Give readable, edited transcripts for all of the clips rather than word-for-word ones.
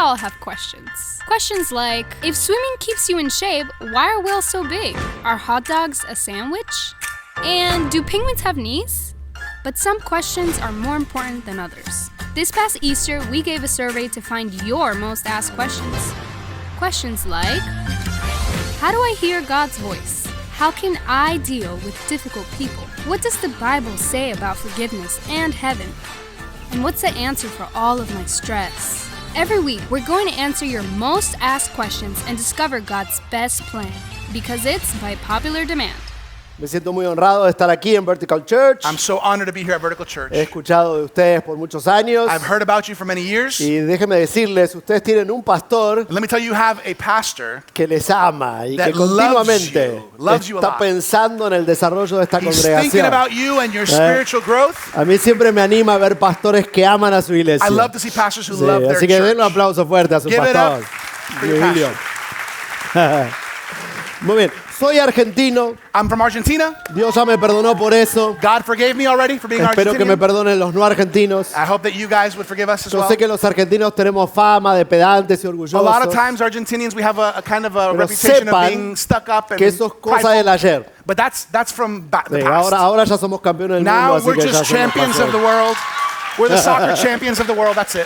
all have questions. Questions like, if swimming keeps you in shape, why are whales so big? Are hot dogs a sandwich? And do penguins have knees? But some questions are more important than others. This past Easter, we gave a survey to find your most asked questions. Questions like, how do I hear God's voice? How can I deal with difficult people? What does the Bible say about forgiveness and heaven? And what's the answer for all of my stress? Every week, we're going to answer your most asked questions and discover God's best plan, because it's by popular demand. Me siento muy honrado de estar aquí en Vertical Church. I'm so honored to be here at Vertical Church. He escuchado de ustedes por muchos años. I've heard about you for many years. Y déjenme decirles, ustedes tienen un pastor And let me tell you have a pastor que les ama y que that continuamente loves you a está lot. pensando en el desarrollo de esta He's thinking congregación. about you and your spiritual growth. A mí siempre me anima a ver pastores que aman a su iglesia. I love to see pastors who Sí, love their así que den un church. aplauso fuerte a su Give it pastor. up for your Emilio. Muy bien, soy argentino. I'm from Argentina. Dios ya me perdonó por eso. God forgave me already for being Espero que me Argentinian. perdonen los no argentinos. I hope that you guys would forgive us as Yo well. sé que los argentinos tenemos fama de pedantes y A lot of orgullosos, times Argentinians, we have a kind of a pero reputation of sepan being stuck up and que eso es cosa prideful. del ayer. But that's from the Sí, past. ahora ya somos campeones del mundo, Now así we're que ya just se nos champions pasó. of the world. We're the soccer champions of the world. That's it.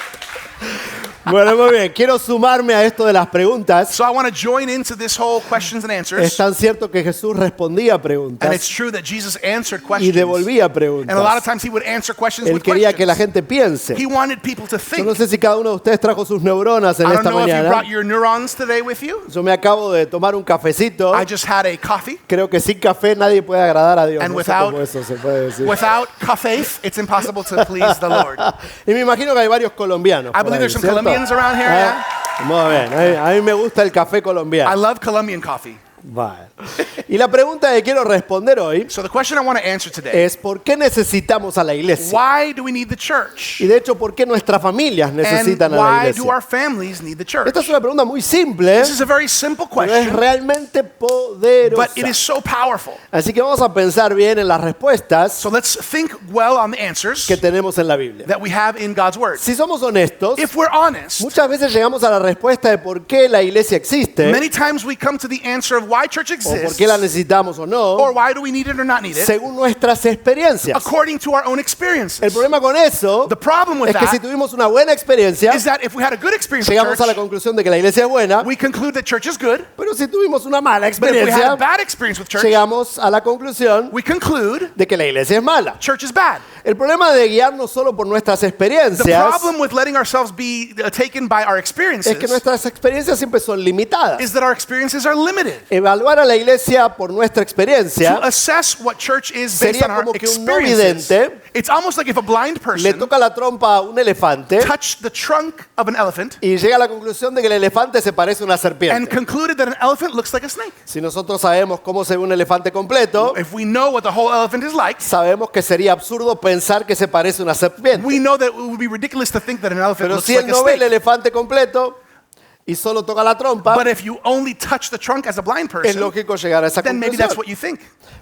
Bueno, muy bien. Quiero sumarme a esto de las preguntas. So I want to join into this whole questions and Es answers. tan cierto que Jesús respondía And it's preguntas true that Jesus answered y questions. devolvía And a lot of preguntas. times he would answer questions Él with quería que la questions. gente piense. He wanted people to Yo no think. sé si cada uno de ustedes trajo sus neuronas en I don't esta know if you mañana. brought your neurons today with you. Yo me acabo de tomar un cafecito. I just had a coffee. Creo que sin café nadie puede agradar a Dios. And No sé without- cómo eso se puede decir. Without coffee, it's impossible to please the Lord. Y me imagino que hay varios colombianos. I por believe ahí, there's some ¿cierto? Colombians around here, ¿Eh? Muy bien. A mí me gusta el café I colombiano. love Colombian coffee. Vale. Y la pregunta que quiero responder hoy So the question I want to answer today, es ¿por qué necesitamos a la iglesia? why do we need the church? Y de hecho, ¿por qué nuestras familias And necesitan a la why do iglesia? our families need the church? Esta es una pregunta muy simple, This is a very simple pero es question, realmente poderosa. but it is so powerful. Así que vamos a pensar bien en las respuestas So let's think well on the answers que tenemos en la Biblia. that we have in God's Word. Si somos honestos, If we're honest, muchas veces llegamos a la respuesta de por qué la iglesia existe, many times we come to the answer of why church o por exists, qué la necesitamos o or no, why do we need it or not need it, según nuestras experiencias. according to our own El experiences. problema con eso The problem with es que si that tuvimos una buena experiencia, is that if we had a good experience with llegamos a la church, conclusión de que la iglesia es buena, we conclude that church is good, pero si tuvimos una mala but if we had a experiencia, bad experience with church, llegamos a la conclusión we conclude de que la iglesia es mala. church is bad. El problema de guiarnos solo por nuestras The experiencias problem with letting ourselves be taken by our es que experiences nuestras experiencias siempre son limitadas. is that our experiences are limited. Evaluar a la iglesia por nuestra experiencia To assess what church is based sería on our como que un no experiences, vidente it's almost like if a blind le person toca la trompa a un elefante touched the trunk of an elephant y llega a la conclusión de que el elefante se parece a una and serpiente. concluded that an elephant looks like a snake. Si nosotros sabemos cómo se ve un elefante completo, If we know what the whole elephant is like, sabemos que sería absurdo pensar que se parece a una serpiente. we know that it would be ridiculous to think that an elephant Pero looks si like él a no ve el snake. elefante completo y solo toca la trompa, But if you only touch the trunk as a blind es person, lógico llegar a esa then maybe that's what conclusión. you think.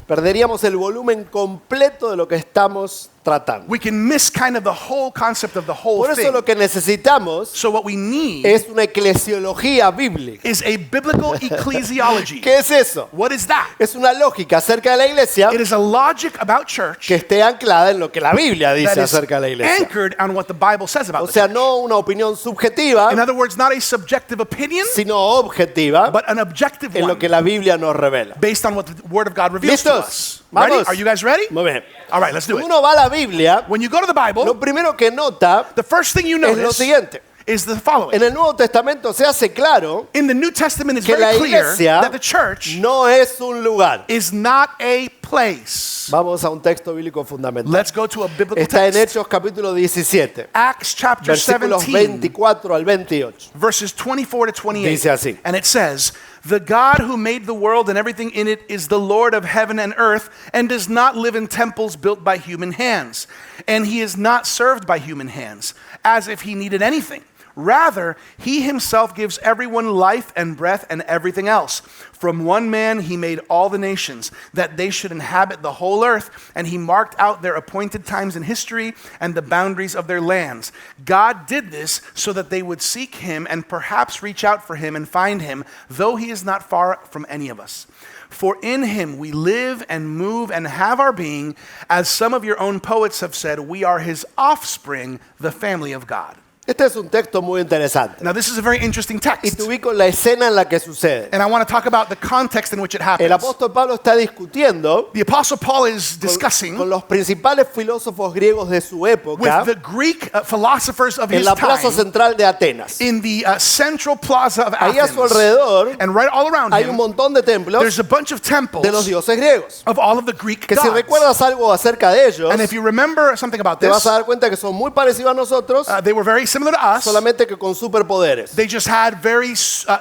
Perderíamos el volumen completo de lo que estamos tratando. We can miss kind of the whole concept of the whole Por eso thing. lo que necesitamos So what we need es una eclesiología bíblica. is a biblical ecclesiology. ¿Qué es eso? What is that? Es una lógica acerca de la iglesia It is a logic about church que esté anclada en lo que la Biblia that dice is acerca de la iglesia. anchored on what the Bible says about O the sea, church. no una opinión subjetiva, In other words, not a subjective opinion, sino objetiva but an objective en lo one que la Biblia nos revela. based on what the Word of God reveals to ¿Listos? us. Vamos. Ready? Are you guys ready? Muy bien. All right, let's do Cuando it. uno va a la Biblia, When you go to the Bible, lo primero que nota the first thing you es lo notice siguiente. is the following. En el Nuevo Testamento se hace claro In the New Testament, it's que la very clear iglesia that the church no es un lugar. is not a place. Vamos a un texto bíblico fundamental. Let's go to a biblical Está en text. Hechos capítulo 17, Acts chapter versículos 17, 24 al 28. verses 24 to 28. Dice así. And it says, "The God who made the world and everything in it is the Lord of heaven and earth and does not live in temples built by human hands. And he is not served by human hands, as if he needed anything. Rather, he himself gives everyone life and breath and everything else. From one man he made all the nations, that they should inhabit the whole earth, and he marked out their appointed times in history and the boundaries of their lands. God did this so that they would seek him and perhaps reach out for him and find him, though he is not far from any of us. For in him we live and move and have our being, as some of your own poets have said, we are his offspring, the family of God. Este es un texto muy interesante. Now this is a very interesting Y text. te ubico en la escena en la que sucede. And I want to talk about the context in which it happens. El apóstol Pablo está discutiendo The Apostle Paul is discussing con los principales filósofos griegos de su época with the Greek philosophers of en his la plaza time central de Atenas. in the central plaza of Ahí a su Athens. alrededor And right all around hay un him, montón de templos there's a bunch of de los temples dioses griegos. of all of the Greek Que si gods. recuerdas algo acerca de ellos, And if you remember something about te vas this, a dar cuenta que son muy parecidos a nosotros, they were very similar to us. solamente que con superpoderes. They just had very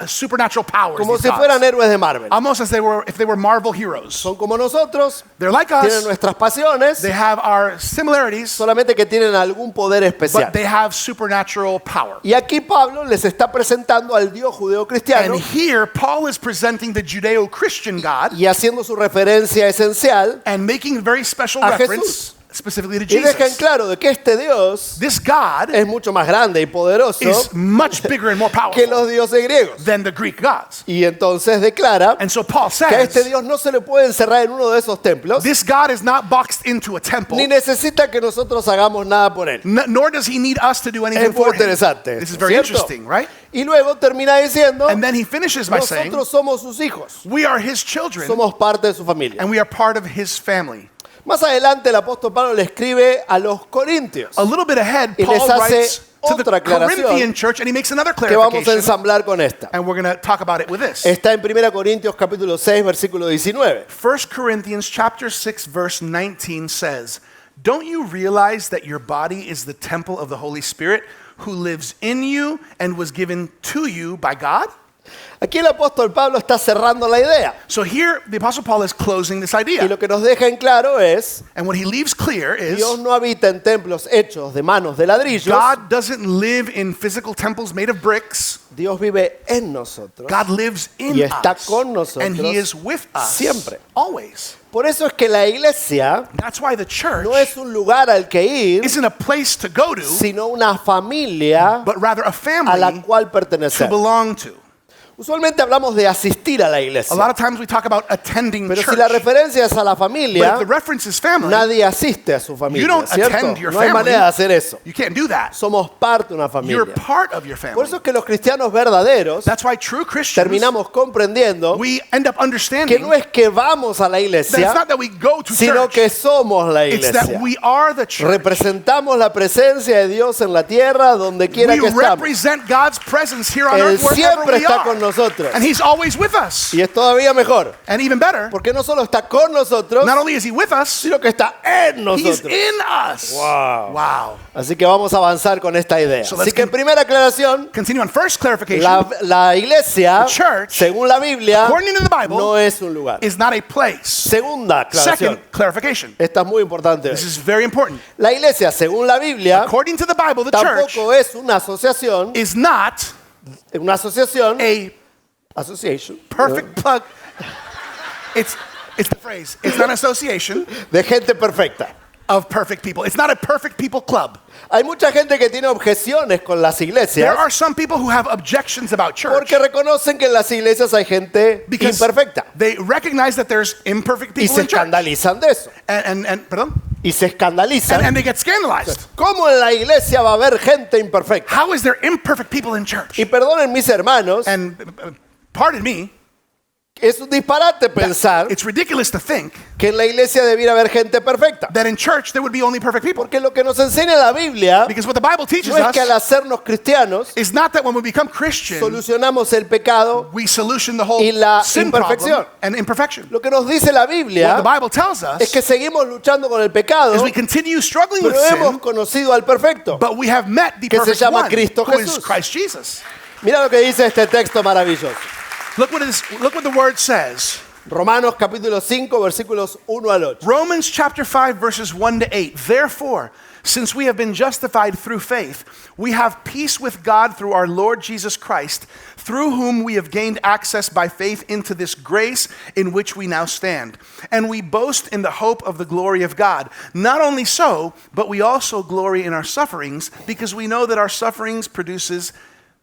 supernatural powers. Como these si gods. fueran héroes de Marvel. Almost as if they were Marvel heroes. Son como nosotros, They're like tienen us. nuestras pasiones, They have our similarities, solamente que tienen algún poder especial. but they have supernatural power. Y aquí Pablo les está presentando al Dios judeo-cristiano And here, Paul is presenting the Judeo-Christian God y haciendo su referencia esencial and making a very special a reference specifically to y dejan Jesus. claro de que este Dios This God es mucho más grande y poderoso is much bigger and more que powerful los dioses griegos. than the Greek gods. Y entonces declara And so Paul que a este says, Dios no se le puede encerrar en uno de esos templos, this God is not boxed into a temple, ni necesita que nosotros hagamos nada por él. nor does he need us to do anything Es muy for him. interesante. This is esto, very ¿cierto? interesting, right? Y luego termina diciendo, And then he finishes by saying, nosotros somos sus hijos, we are his children somos parte de su familia. and we are part of his family. Más adelante el apóstol Pablo le escribe a los corintios, A little bit ahead, Y Paul les hace writes to the otra aclaración Corinthian church and he makes another que vamos a clarification. ensamblar con esta. And we're going to talk about it with this. Está en 1 Corintios capítulo 6, versículo 19. 1 Corinthians chapter 6 verse 19 says, "Don't you realize that your body is the temple of the Holy Spirit who lives in you and was given to you by God?" Aquí el apóstol Pablo está cerrando la idea. So here the apostle Paul is closing this Y idea. lo que nos deja en claro es, And what he leaves clear is Dios no habita en templos hechos de manos de ladrillos. God doesn't live in physical temples made of bricks. Dios vive en nosotros. God lives in Y está us. con nosotros And he is with us siempre. always. Por eso es que la iglesia That's why the church no es un lugar al que ir, isn't a place to go to, sino una familia but rather a a la family cual to pertenecer. belong to. Usualmente hablamos de asistir a la A iglesia. lot of times we talk about attending Pero church. si la referencia es a la But familia, if the reference is family, nadie asiste a su you familia, don't ¿cierto? attend your No hay family. manera de hacer eso. You can't do that. Somos parte de una You're familia. part of your Por family. eso es que los cristianos verdaderos That's why true Christians, terminamos comprendiendo we end up que understanding no es que vamos a la that it's iglesia, not that we go to sino church, que somos la it's that iglesia. we are the church. Representamos la presencia de Dios en la tierra donde quiera We que estamos. represent God's presence here on Él earth wherever siempre we está con are. nosotros. And he's always with us. Y es todavía mejor, And even better, porque no solo está con nosotros, not only is he with us, sino que está en he's nosotros. in us. Wow. Wow. Así que vamos a avanzar con esta idea. So Así let's que primera aclaración, Continue on. First clarification, la iglesia, The church, según la Biblia, according to the Bible, no es un lugar. is not a place. Segunda aclaración, Second clarification. esta es muy importante. This is very important. La iglesia, según la Biblia, According to the Bible, the church tampoco es una asociación, is not a a association perfect plug. It's the phrase. It's not an association de gente perfecta. of perfect people. It's not a perfect people club. Hay mucha gente que tiene objeciones con las There iglesias are some people who have objections about church porque reconocen que en las iglesias hay gente because imperfecta they recognize that there's imperfect y people se in church. escandalizan de eso. Pardon? Y se escandalizan. And they get scandalized. ¿Cómo en la iglesia va a haber gente imperfecta? How is there imperfect people in church? Y perdonen mis hermanos, And pardon me, es un disparate pensar it's ridiculous to think que en la iglesia debiera haber gente perfecta. that in church there would be only perfect people. Porque lo que nos enseña la Biblia Because what the Bible teaches no es que al us hacernos cristianos is not that when we become Christian, solucionamos el pecado. we solution the whole y la sin imperfección. problem and imperfection. Lo que nos dice la What Biblia the Bible tells es us que seguimos luchando con el pecado, is we continue struggling with pero hemos sin, conocido al perfecto. but we have met the que se perfect llama one, Cristo who is Jesús. Christ Jesus. Mira lo que dice este texto maravilloso. Look what the word says. Romanos capítulo 5 versículos 1 al 8. Romans chapter 5 verses 1 to 8. Therefore, Since we have been justified through faith, we have peace with God through our Lord Jesus Christ, through whom we have gained access by faith into this grace in which we now stand. And we boast in the hope of the glory of God. Not only so, but we also glory in our sufferings, because we know that our sufferings produces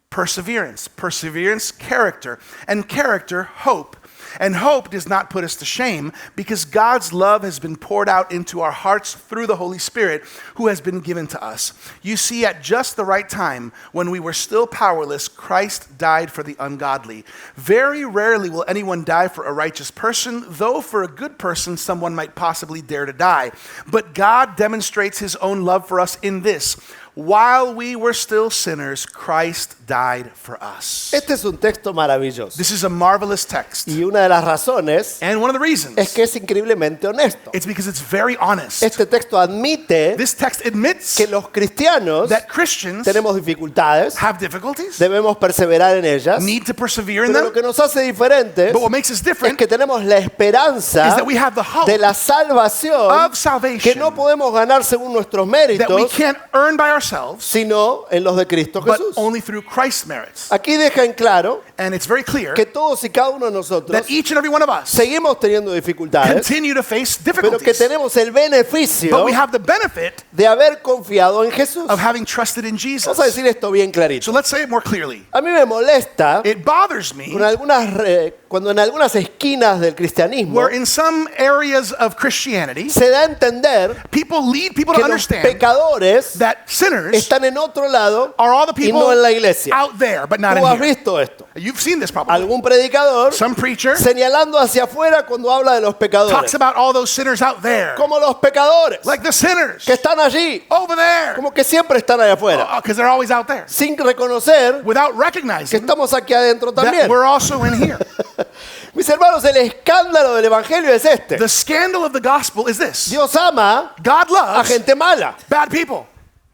perseverance. Perseverance, character. And character, hope. And hope does not put us to shame, because God's love has been poured out into our hearts through the Holy Spirit who has been given to us. You see, at just the right time, when we were still powerless, Christ died for the ungodly. Very rarely will anyone die for a righteous person, though for a good person someone might possibly dare to die. But God demonstrates his own love for us in this: while we were still sinners, Christ died for us. Este es un texto maravilloso. This is a marvelous text. Y una de las razones And one of the reasons es que es increíblemente honesto. it's because it's very honest. Este texto admite This text admits que los cristianos that Christians tenemos dificultades, have difficulties, debemos perseverar en ellas, need to persevere in pero lo them, que nos hace diferentes but what makes us es different que tenemos la is esperanza that we have the hope de la salvación of que salvation no podemos ganar según nuestros that we méritos, can't earn by ourselves, sino en los de Cristo but Jesús. only through Christ's merits. Aquí deja en claro And it's very clear que todos y cada uno de nosotros that each and every one of us seguimos teniendo dificultades, continue to face pero que difficulties, tenemos el beneficio but we have the benefit de haber confiado en Jesús. of having trusted in Jesus. Vamos a decir esto bien clarito. So let's say it more clearly. A mí me molesta It bothers me cuando en algunas esquinas del cristianismo where in some areas of Christianity, se da a entender people lead people que to los understand pecadores that sinners están en otro lado are all the y people no en la iglesia. out there, but not Tú has in here. visto esto. You've seen this probably. Algún predicador Some preacher señalando hacia afuera cuando habla de los talks pecadores. about all those sinners out there, Como los pecadores like the sinners que están allí, over there, como que siempre están allá afuera, because they're always out there, sin reconocer without que recognizing estamos aquí adentro that también. we're also in here. Mis hermanos, el escándalo del evangelio es este. The scandal of the gospel is this: Dios ama God a loves gente mala. bad people.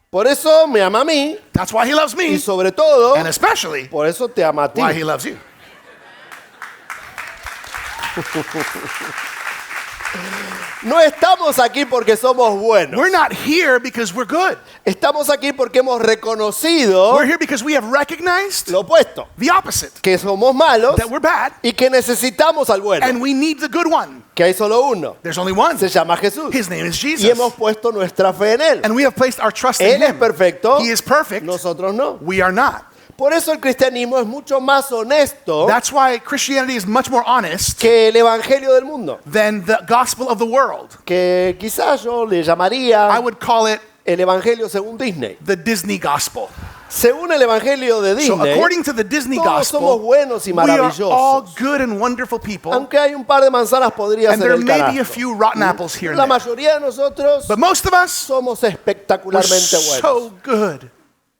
Por eso me ama a mí That's why he loves y me, sobre todo, and especially por eso te ama a ti. why he loves you. No estamos aquí porque somos buenos. We're not here because we're good. Estamos aquí porque hemos reconocido We're here because we have recognized lo opuesto, the opposite, que somos malos that we're bad, y que necesitamos al bueno, and we need the good one. que hay solo uno, There's only one. se llama Jesús. His name is Y Jesus. hemos puesto nuestra fe en Él. And we have placed our trust in Él es him. perfecto, He is perfect. nosotros no. We are not. Por eso el cristianismo es mucho más honesto That's why Christianity is much more honest que el evangelio del mundo, than the gospel of the world. que quizás yo le I llamaría would call it el evangelio según Disney. the Disney gospel. Según el evangelio de So Disney, according to the Disney todos somos gospel, buenos y we are all maravillosos. good and wonderful people, Aunque hay un par de manzanas podría and ser there el may be a carajo. few rotten apples here and La there. mayoría de nosotros But most of us, somos we're espectacularmente buenos. so good,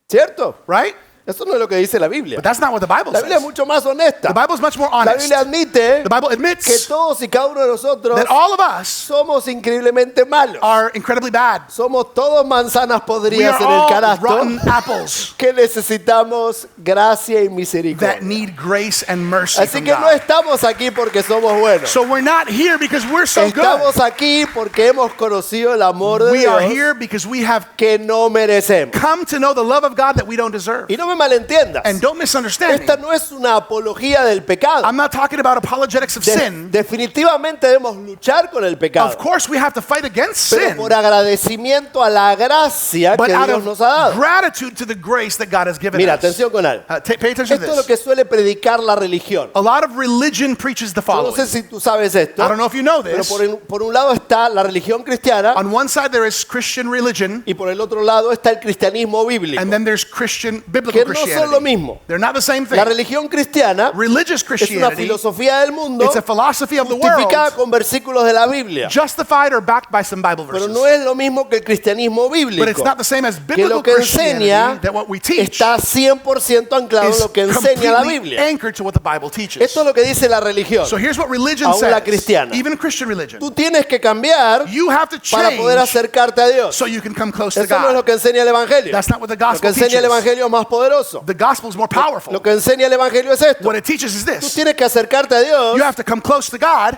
¿Cierto? right? Eso no es lo que dice la Biblia. But that's not what the Bible La Biblia es says. mucho más honesta. The Bible is much more La honest. Biblia admite The Bible que admits todos y cada uno de nosotros that all of us somos increíblemente malos. are incredibly bad. Somos todos manzanas We podridas are en el all canasto rotten apples que necesitamos gracia y that misericordia. need grace and mercy Así from que no God. estamos aquí porque somos buenos. So we're not here because we're so good. Estamos aquí porque hemos conocido el amor de We are Dios here because we have que no merecemos. come to know the love of God that we don't deserve. Y no me malentiendas. And don't misunderstand Esta me. no es una apología del pecado. I'm not talking about apologetics of sin. Definitivamente debemos luchar con el pecado. Of course, we have to fight against Pero sin, por agradecimiento a la gracia but que out Dios of nos ha dado. gratitude to the grace that God has given Mira, us. atención con algo. Pay attention to Esto es lo this. que suele predicar la religión. A lot of religion preaches the Yo no following. sé si tú sabes esto, I don't know if you know pero this. por un lado está la religión cristiana On one side, there is Christian religion, y por el otro lado está el cristianismo bíblico. and then there's Christian biblical Que no son Christianity. lo mismo. They're not the same thing. La religión cristiana Religious es una Christianity, filosofía del mundo it's a philosophy of the justificada world, con versículos de la Biblia. justified or backed by some Bible Pero verses. no es lo mismo que el cristianismo But it's bíblico, not the same as que biblical lo que enseña Christianity, that what we teach está 100% anclado en is lo que enseña la completely Biblia. anchored to what the Bible teaches. Esto es lo que dice la religión. So here's what religion Aún la says, cristiana. even Christian religion. Tú tienes que cambiar You have to para poder change acercarte a Dios. so you can come close to Eso no es lo God. que enseña el Evangelio. That's not what the Lo que gospel enseña el teaches. Evangelio es más poderoso. The gospel is more Lo powerful. que enseña el Evangelio es esto. What it teaches is Tú this. tienes que acercarte a Dios You have to come close to God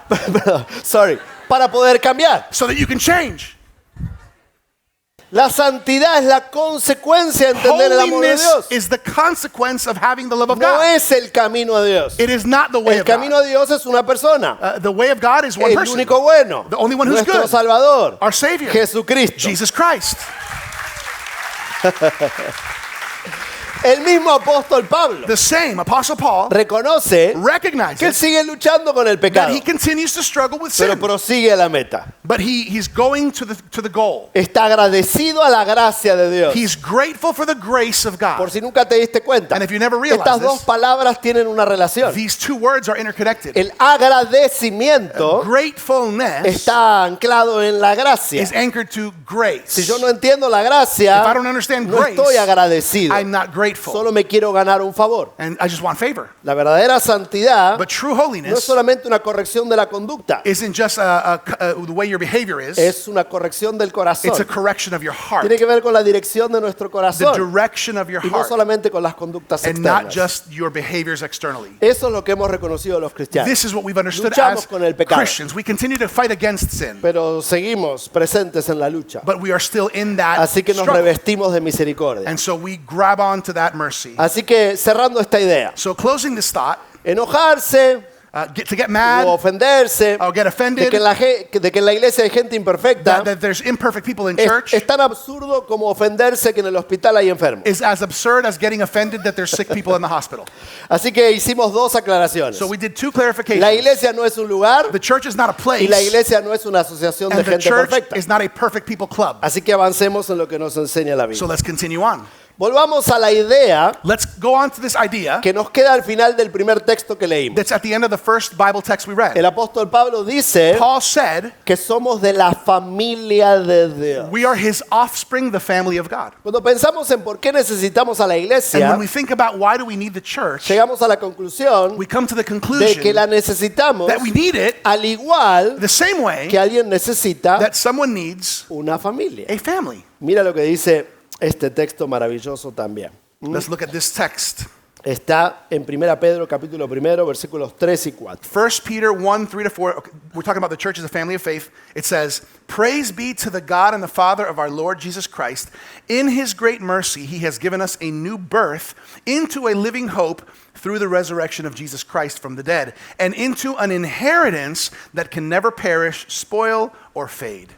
sorry, para poder cambiar. so that you can change. La santidad es la consecuencia de entender el amor de Holiness Dios. is the consequence of having the love of No God. es el camino a Dios. It is not the way El of camino God. a Dios es una persona. The way of God is one El person. único bueno. The only one who's Nuestro good. Salvador. Our Savior. Jesucristo. Jesus Christ. El mismo apóstol Pablo The same Apostle Paul reconoce que él recognizes sigue luchando con el that pecado, he continues to struggle with pero sin, prosigue a la meta. but he's going to the goal. Está agradecido a la gracia de Dios. He's grateful for the grace of Por God. si nunca te diste cuenta, And if you never realized estas dos this, palabras tienen una relación. these two words are interconnected. El agradecimiento Gratefulness está anclado en la gracia. is anchored to grace. Si yo no entiendo la If I gracia, don't understand no grace, estoy agradecido. I'm not grateful. Solo me quiero ganar un favor. And I just want favor. La verdadera santidad But true no es holiness solamente una corrección de la conducta, isn't just the way your behavior is. es una corrección del corazón. It's a correction of your heart, Tiene que ver con la dirección de nuestro the corazón direction of your y no heart, solamente con las conductas and not externas. just your behaviors externally. Eso es lo que hemos reconocido los cristianos. This is what we've understood Luchamos as con el pecado, Christians. We continue to fight against sin, pero seguimos presentes en la lucha. but we are still in that Así que nos struggle. revestimos de misericordia. And so we grab on to that mercy. Así que cerrando esta idea, So closing this thought, enojarse to get mad, o ofenderse or get de offended que, de que en la iglesia hay gente imperfecta that there's imperfect people in es, church es tan absurdo como ofenderse que en el hospital hay enfermos. is as absurd as getting offended that there's sick people in the hospital. Así que hicimos dos aclaraciones. So we did two La clarifications. iglesia no es un lugar The church is not a y place, la iglesia no es una asociación de and the gente church perfecta. is not a perfect people club. Así que avancemos en lo que nos enseña la So Biblia. let's continue on. Volvamos a la idea Let's go on to this idea que nos queda al final del primer texto que leímos. that's at the end of the first Bible text we read. El apóstol Pablo dice Paul said, que somos de la familia de Dios. we are his offspring, the family of God. Cuando pensamos en por qué necesitamos a la And iglesia, when we think about why do we need the church, llegamos a la conclusión we come to the de que conclusion la necesitamos that we need it al igual the same way que alguien necesita that someone needs una familia. a family. Mira lo que dice este texto maravilloso también. Let's look at this text. Está en 1 Pedro capítulo 1, versículos 3 y 4. 1 Peter 1, 3-4, okay, we're talking about the church as a family of faith. It says, praise be to the God and the Father of our Lord Jesus Christ. In his great mercy, he has given us a new birth into a living hope through the resurrection of Jesus Christ from the dead, and into an inheritance that can never perish, spoil, or fade.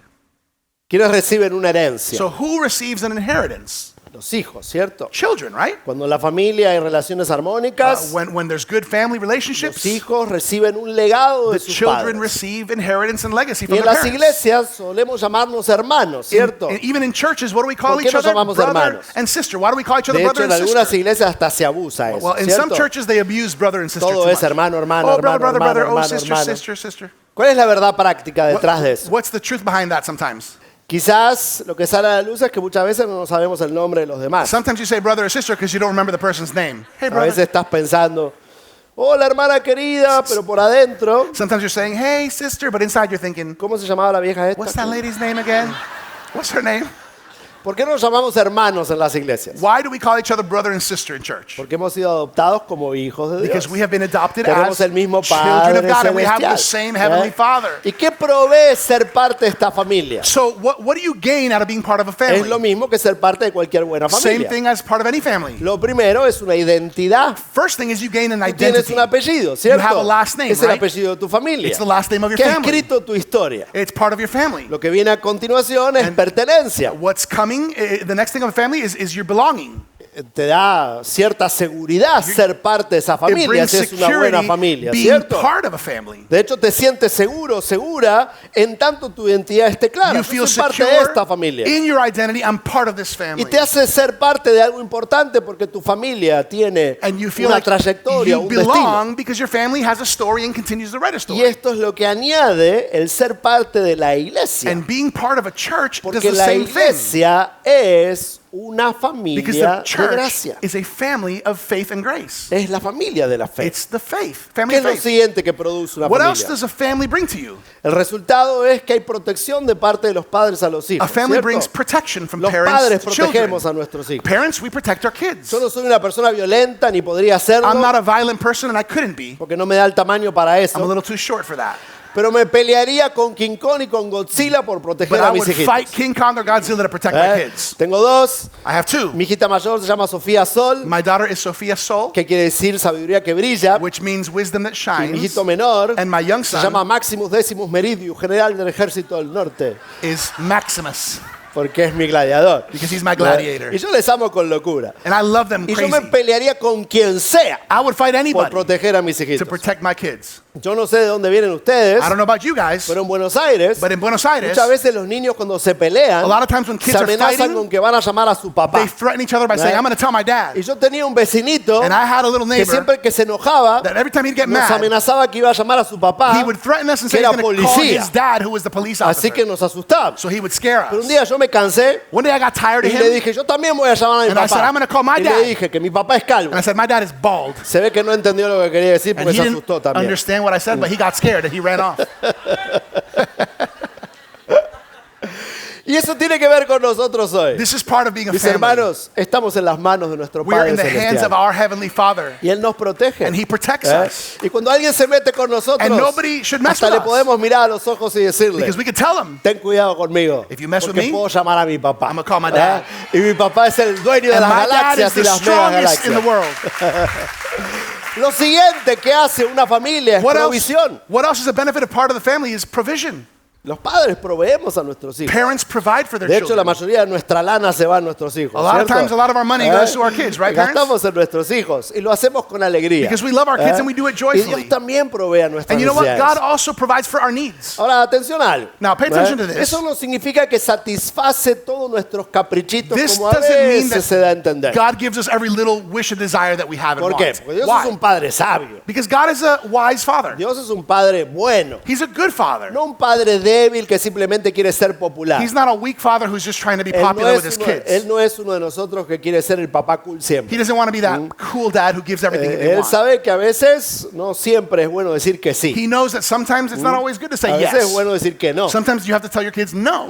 ¿Quiénes reciben una herencia? So who receives an inheritance? Los hijos, ¿cierto? Children, right? Cuando en la familia hay relaciones armónicas, When there's good family los relationships, hijos reciben un legado the de sus children padres. receive inheritance and legacy Y from en their las parents. iglesias solemos llamarnos hermanos, ¿cierto? And even in churches, what do we call ¿Por qué each nos other? llamamos Brother hermanos? and sister. Why do we call each other De hecho, brother en and algunas sister? iglesias hasta se abusa eso, Well, in some ¿cierto? churches, they abuse brother and sister Todo too es much. hermano, hermano, Oh, hermano, brother, brother, hermano, brother. Oh, hermano, sister, hermano. sister, sister. ¿Cuál es la verdad práctica detrás de eso? What's the truth behind that sometimes? Quizás lo que sale a la luz es que muchas veces no sabemos el nombre de los demás. Sometimes you say brother or sister because you don't remember the person's name. Hey, A brother. veces estás pensando, hola hermana querida, pero por adentro, Sometimes you're saying, hey, sister, but inside you're thinking, ¿cómo se llamaba la vieja esta? what's that lady's name again? What's her name? ¿Por qué nos llamamos hermanos en las iglesias? Why do we call each other brother and sister in church? Porque hemos sido adoptados como hijos de Dios. Because we have been adopted Tenemos as el mismo children Padre of God, and we have the celestial. same heavenly ¿Eh? Father. ¿Y qué provee ser parte de esta familia? So what do you gain out of being part of a Es lo family? mismo que ser parte de cualquier buena Same familia. thing as part of any family. Lo primero es una identidad. First thing is you gain an Tú tienes identity. un apellido, ¿cierto? You have a last name, es el right? apellido de tu familia. It's the last name of your ¿Qué ha family. escrito tu historia? It's part of your family. Lo que viene a continuación es pertenencia. What's coming, the next thing of a family is your belonging. Te da cierta seguridad ser parte de esa It familia, brings si es una buena security familia, being ¿cierto? part of a family. De hecho, te sientes seguro, segura, en tanto tu identidad esté clara. You Yo feel soy parte de secure esta familia. in your identity. I'm part of this family. Y te hace ser parte de algo importante porque tu familia tiene And you feel una like trayectoria, you un destino. belong because your family has a story and continues to write a Y story. esto es lo que añade el ser parte de la iglesia. And being part of a church does Porque the la same thing. iglesia es una Because familia the de church gracia. is a family of faith and grace. Es la familia de la fe. It's the faith, ¿Qué family es of lo faith. siguiente que produce una What else familia? does a family bring to you? El resultado es que hay protección de parte de los padres a los hijos. A family ¿cierto? brings protection from Los parents padres to children. protegemos a nuestros hijos. Parents, we protect our kids. Yo no soy una persona violenta ni podría serlo I'm not a violent person and I couldn't be. porque no me da el tamaño para I'm a eso. little too short for that. Pero me pelearía con King Kong y con Godzilla por But proteger I a mis would hijitos. fight King Kong or Godzilla to protect my kids. Tengo dos. I have two. Mi hijita mayor se llama Sofía Sol, My daughter is Sophia Sol, que quiere decir sabiduría que brilla. which means wisdom that Y mi shines. hijito menor And my young se llama son Maximus Decimus Meridius, general del ejército del norte, is Maximus, porque es mi gladiador. because he's my gladiator. Y yo les amo con locura. And I love them Y yo me crazy. pelearía con quien sea I would fight por anybody proteger a mis to hijitos. protect my kids. Yo no sé de dónde vienen ustedes, I don't know about you guys, pero en Buenos Aires, but in Buenos Aires, muchas veces los niños cuando se pelean, a lot of times when se kids are amenazan fighting, con que van a llamar a su papá. they threaten each other by saying, I'm going to tell my dad. Y yo tenía un vecinito And I had a little que neighbor siempre que se enojaba, that every time he'd get nos mad, amenazaba que iba a llamar a su papá, he would threaten us and que say he's era going to call policía. his dad, who was the police Así officer. que nos asustamos. So he would scare Pero un us. día yo me cansé One day I got tired y of le him, dije, yo también voy a llamar a mi And I said, papá. I'm gonna call my Y dad. le dije que mi papá es calvo. and I said, my dad is bald. Se ve que no entendió lo que quería decir And porque he se didn't asustó también. understand what I said, but he got scared and he ran off. Y eso tiene que ver con nosotros hoy. This is part of being a Mis family. hermanos, estamos en las manos de nuestro We are Padre in the hands of Celestial. our Heavenly Father, Y Él nos protege. and He protects ¿Eh? us. Y cuando alguien se mete con nosotros, And nobody should mess hasta with le us. podemos mirar a los ojos y decirle, Because we could tell him, ten cuidado conmigo, If you mess with porque me, puedo llamar a mi papá. I'm gonna call my dad. Y mi papá es el dueño de and las my dad is galaxias y the las strongest in the megagalaxias. world. Lo siguiente que hace una familia es What provisión. else is a benefit of part of the family is provision. Los padres proveemos a nuestros hijos. Parents provide for their De hecho, la children. mayoría de nuestra lana se va a nuestros hijos. A lot of ¿cierto? times, a lot of our money goes to our kids, right, parents? Gastamos en nuestros hijos y lo hacemos con alegría. Because we love our kids and we do it Y joyfully. Dios también provee a nuestras And you know what? God necesidades. also provides for our needs. Ahora, atención a algo. Now, pay attention to this. Eso no significa que satisface todos nuestros caprichitos This como a doesn't mean veces se da a that entender. God gives us every little wish and desire that we have and ¿Por qué? want. Porque Dios Why? es un padre sabio. Because God is a wise father. Dios es un padre bueno. He's a good father. No un padre débil que simplemente quiere ser popular. He's not a weak father who's just trying to be Él no, popular with his él kids. no es uno de nosotros que quiere ser el papá cool siempre. He doesn't want to be that cool dad who gives everything that they Él want. sabe que a veces no siempre es bueno decir que sí. He knows that sometimes it's not always good to A say veces es yes. bueno decir que no. Sometimes you have to tell your kids no.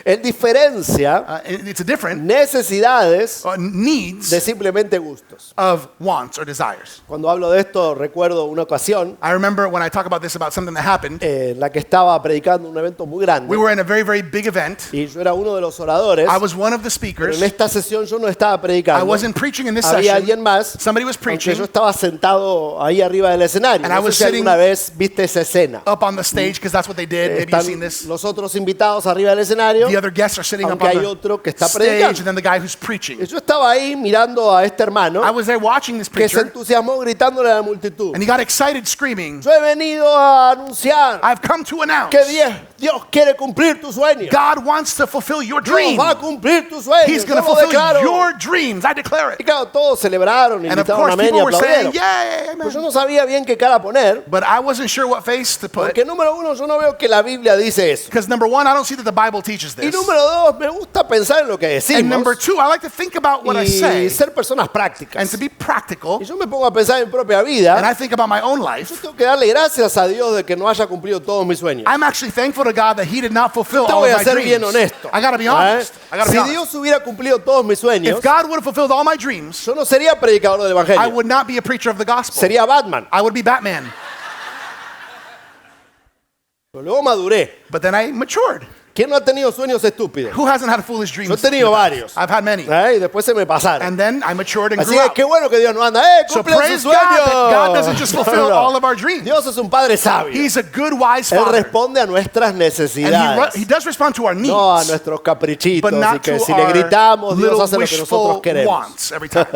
Él diferencia It's a different necesidades needs de simplemente gustos. of wants or desires. Cuando hablo de esto, recuerdo una ocasión I remember when I talk about this, about something that happened. en la que estaba predicando un evento muy grande We were in a very, very big event. y yo era uno de los oradores. I was one of the Pero speakers. en esta sesión yo no estaba I predicando. wasn't preaching in this Había session. alguien más. Somebody was Aunque preaching yo estaba sentado ahí arriba del escenario. And I No sé was si alguna sitting vez viste esa escena. up on the stage because that's what they did. Maybe you've Están seen this. los otros invitados arriba del escenario. The other guests are sitting up Aunque hay on otro que está the stage, predicando. and then the guy who's preaching. Y yo estaba ahí mirando a este hermano I was there watching this que se preacher, entusiasmó gritándole a la multitud. and he got excited, screaming, Yo he venido a anunciar I've come to announce que Dios quiere cumplir tu sueño. God wants to fulfill your Dios dream. va a cumplir tu sueño. He's Yo going to lo fulfill declaro. your dreams. I declare Y it. claro, todos celebraron y And of gritaron course, amén y people were saying, aplaudieron. yay, Pues yo amen. no sabía bien qué cara poner, But I wasn't sure what face to put. porque número uno, yo no veo que la Biblia dice eso. Because number one, I don't see that the Bible teaches Y this. número dos, me gusta pensar en lo que And number decimos two, I like to think about what I y say ser personas prácticas. and to be practical. Y yo me pongo a pensar en mi propia And vida. I think about my own Yo life. tengo que darle gracias a Dios de que no haya cumplido todos mis sueños. I'm actually thankful to God that He did not fulfill Te all voy of a my ser bien dreams. honesto. I gotta be ¿Eh? honest. I gotta Si be honest. Dios hubiera cumplido todos mis sueños, If God would have fulfilled all my dreams, yo no sería predicador del I Evangelio. would not be a preacher of the gospel. Sería Batman. I would be Batman. Pero luego maduré. But then I matured. ¿Quién no ha tenido sueños estúpidos? Who hasn't had foolish dreams? Yo he tenido varios. I've had many. Y después se me pasaron. And then I matured and Así grew que up. qué bueno que Dios no anda. So ¡Cumple sus praise God sueños! that God doesn't just fulfill all of our dreams. Dios es un padre sabio. He's a good, wise Él father. responde a nuestras And necesidades. He does respond to our needs, No a nuestros caprichitos. but Y not que to si le our gritamos, Dios little hace lo que nosotros wishful queremos. wants every time.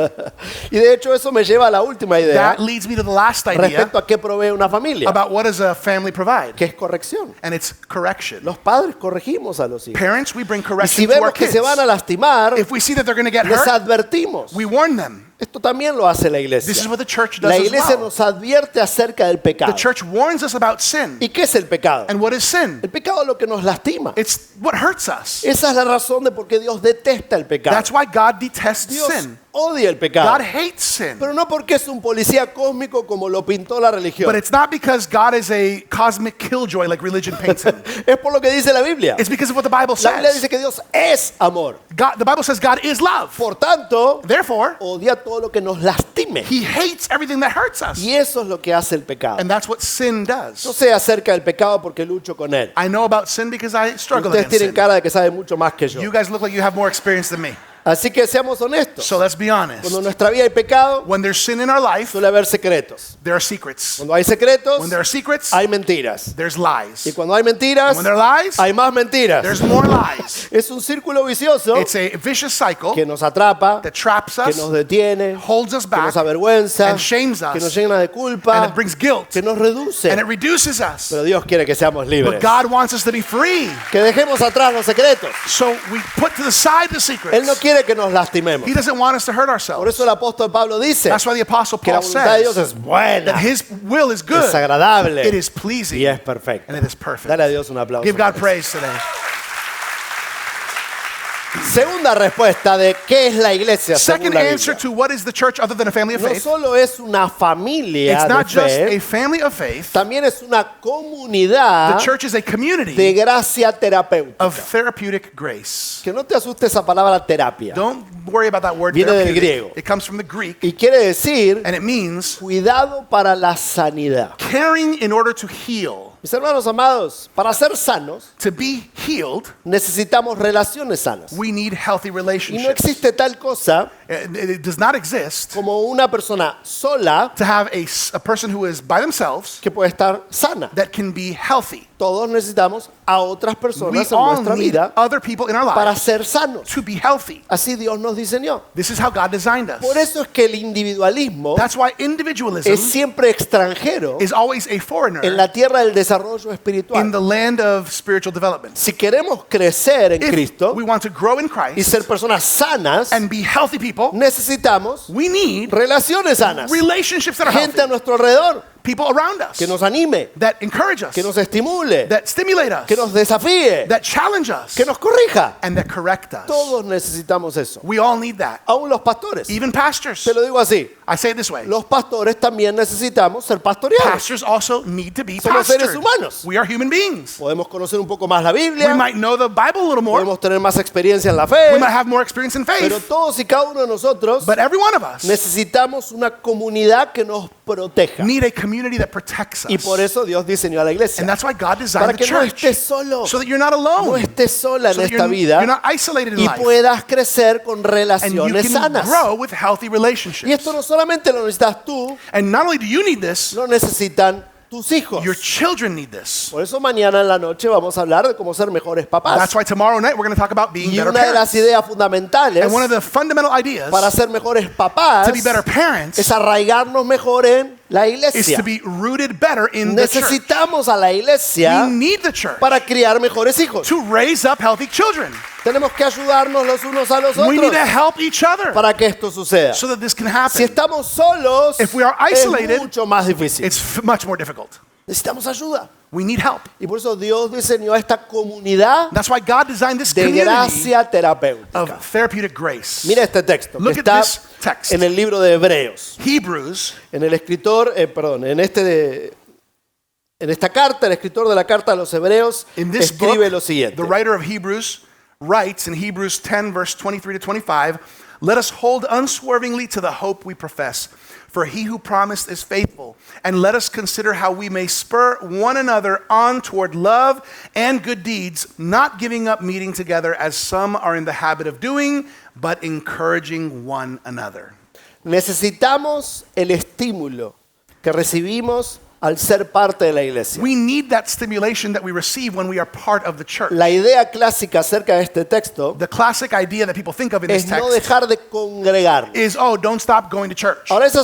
Y de hecho eso me lleva a la última idea That leads me to the last idea respecto a qué provee una familia, about what does a family provide, que es corrección. and it's correction. Los padres corregimos a los hijos. Parents, we bring Y si correction to our vemos que kids. se van a lastimar, If we see that they're going to get les hurt, advertimos. we warn them. Esto también lo hace la iglesia. This is what the church does La as iglesia well. nos advierte acerca del pecado. The church warns us about sin. ¿Y qué es el pecado? And what is sin? El pecado es lo que nos lastima. It's what hurts us. Esa es la razón de por qué Dios detesta el pecado. That's why God detests Dios sin. odia el pecado. God hates sin. Pero no porque es un policía cósmico como lo pintó la religión. But it's not because God is a cosmic killjoy like religion paints him. Es por lo que dice la Biblia. It's because of what the Bible La Biblia says. dice que Dios es amor. The Bible says God is love. Por tanto, Therefore, odia todo lo que nos lastima. oprime. He hates everything that hurts us. Y eso es lo que hace el pecado. And that's what sin No does. sé acerca del pecado porque lucho con él. I know about sin because I struggle Ustedes against tienen sin. cara de que saben mucho más que yo. You guys look like you have more experience than me. Así que seamos honestos. So let's be honest. Cuando en nuestra vida hay pecado, When there's sin in our life, suele haber secretos. there are secrets. Cuando hay secretos, When there are secrets, hay mentiras. there's lies. Y cuando hay mentiras, And when there are lies, hay más mentiras. there's more lies. Es un círculo vicioso It's a vicious cycle que nos atrapa, that traps que nos us, detiene, holds us que back, nos avergüenza, and shames que nos us, llena de and culpa, it brings guilt, que nos reduce. and it reduces us. Pero Dios quiere que seamos But libres. God wants us to be free. Que dejemos atrás los secretos. So we put to the side the Él no secrets. quiere que nos lastimemos. He doesn't want us to hurt Por ourselves. eso el apóstol Pablo dice That's why the Apostle que la Paul voluntad de Dios says es buena, that His will is es good, agradable it is y pleasing, es perfecta. and it is perfect. Dale a Dios un aplauso. Give God por eso. praise today. Segunda respuesta de qué es la iglesia según Second la answer Biblia. to what is the church other than a family of No faith. solo es una familia It's de not just a fe, family of faith. también es una The comunidad church is a de community gracia terapéutica. of therapeutic grace. Que no te asuste esa palabra terapia. Don't worry about that word Viene del therapeutic. griego. It comes from the Greek, Y quiere decir and it means cuidado para la sanidad. caring in order to heal. Mis hermanos amados, para ser sanos To be healed, necesitamos relaciones sanas. we need healthy Y no relationships. existe tal cosa It does not exist como una persona sola to have a person who is by themselves que puede estar sana. that can be healthy. Todos necesitamos a otras We personas en all nuestra need vida other people in our para lives ser sanos. to be healthy. Así Dios nos diseñó. This is how God designed us. Por eso es que el individualismo That's why individualism es siempre extranjero is always a foreigner en la tierra del desarrollo in espiritual. the land of spiritual development. Si queremos crecer en If Cristo we want to grow in y Christ ser personas sanas, and be healthy people, necesitamos we need relaciones sanas. relationships that are Gente a healthy. nuestro alrededor People around us que nos anime, that encourage us, que nos estimule, that stimulate us, que nos desafíe, that challenge us, que nos corrija. and that correct us. Todos necesitamos eso. We all need that. Aún los pastores. Even pastors. Te lo digo así. I say it this way. Los pastores también necesitamos ser pastoreados. Pastors also need to be Somos seres pastored. humanos. We are human beings. Podemos conocer un poco más la We Biblia, might know the Bible a little more. podemos tener más experiencia en la fe, We might have more experience in pero faith. todos y cada uno de nosotros But every one of us necesitamos una comunidad que nos proteja. need a community that protects Y us. por eso Dios diseñó a la iglesia. And that's why God Para designed the que no church. estés solo, So that you're not no alone. estés sola So en that esta vida you're not isolated in y life. puedas crecer con And you relaciones can sanas. grow with healthy Y relationships. esto no solamente lo necesitas tú, And not only do you need this, lo necesitan tus hijos. your children need this. Por eso mañana en la noche vamos a hablar de cómo ser mejores papás. That's why tomorrow night we're going to talk about being Y better una de las parents. ideas fundamentales And one of the fundamental ideas para ser mejores papás to be better parents es arraigarnos mejor en la is iglesia. to be rooted better in the church. Necesitamos a la iglesia We need the church para criar mejores hijos. to raise up healthy children. Tenemos que ayudarnos los unos a los We need otros to help each other para que esto suceda. so that this can Si happen. estamos solos, If we are es isolated, mucho más difícil. It's much more difficult. Necesitamos ayuda. We need help. Y por eso Dios diseñó esta comunidad That's why God designed this de community gracia terapéutica. of therapeutic grace. Mira este texto que Look at está this text. en el libro de Hebreos. Hebrews, En el escritor, en esta carta, el escritor de la carta a los Hebreos in this escribe book, lo siguiente. the writer of Hebrews writes in Hebrews 10, verse 23 to 25, let us hold unswervingly to the hope we profess. For he who promised is faithful. And let us consider how we may spur one another on toward love and good deeds, not giving up meeting together as some are in the habit of doing, but encouraging one another. Necesitamos el estímulo que recibimos al ser parte de la iglesia. We need that stimulation that we receive when we are part of the church. La idea clásica acerca de este texto The classic idea that people think of in this es no text dejar de congregar. is, oh, don't stop going to church. Ahora, esa